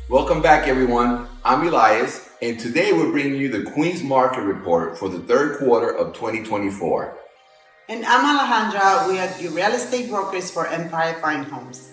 Welcome back, everyone. I'm Elias, and today we're bringing you the Queens Market Report for the third quarter of 2024. And I'm Alejandra. We are the real estate brokers for Empire Fine Homes.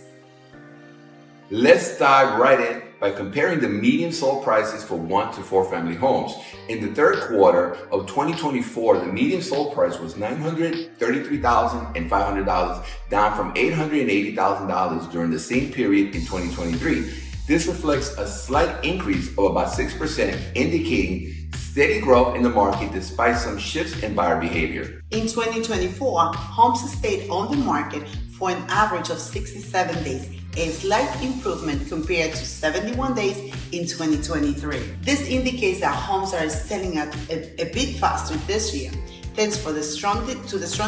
Let's dive right in by comparing the median sold prices for 1 to 4 family homes. In the third quarter of 2024, the median sold price was $933,500, down from $880,000 during the same period in 2023. This reflects a slight increase of about 6%, indicating steady growth in the market despite some shifts in buyer behavior. In 2024, homes stayed on the market for an average of 67 days, a slight improvement compared to 71 days in 2023. This indicates that homes are selling at a bit faster this year, thanks to the strong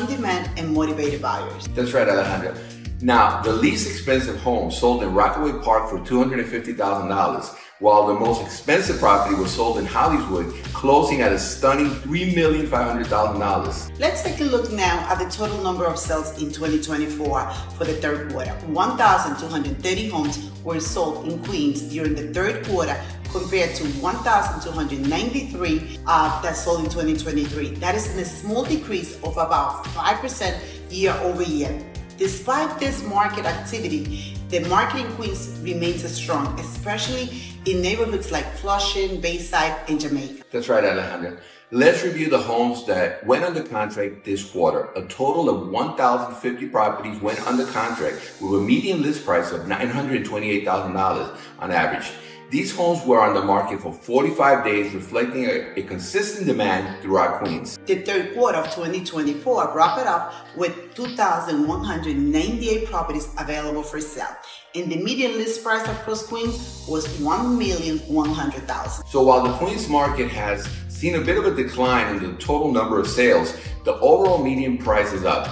demand and motivated buyers. That's right, Alejandra. Now, the least expensive home sold in Rockaway Park for $250,000, while the most expensive property was sold in Holliswood, closing at a stunning $3,500,000. Let's take a look now at the total number of sales in 2024 for the third quarter. 1,230 homes were sold in Queens during the third quarter compared to 1,293 that sold in 2023. That is a small decrease of about 5% year over year. Despite this market activity, the market in Queens remains strong, especially in neighborhoods like Flushing, Bayside, and Jamaica. That's right, Alejandra. Let's review the homes that went under contract this quarter. A total of 1,050 properties went under contract with a median list price of $928,000 on average. These homes were on the market for 45 days, reflecting a consistent demand throughout Queens. The third quarter of 2024 wrapped it up with 2,198 properties available for sale, and the median list price across Queens was $1,100,000. So while the Queens market has seen a bit of a decline in the total number of sales, the overall median price is up,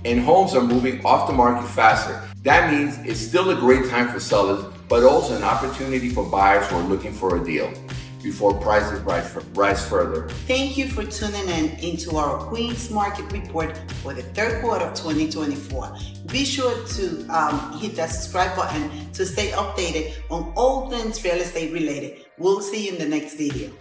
and homes are moving off the market faster. That means it's still a great time for sellers, but also an opportunity for buyers who are looking for a deal before prices rise further. Thank you for tuning into our Queens Market Report for the third quarter of 2024. Be sure to hit that subscribe button to stay updated on all things real estate related. We'll see you in the next video.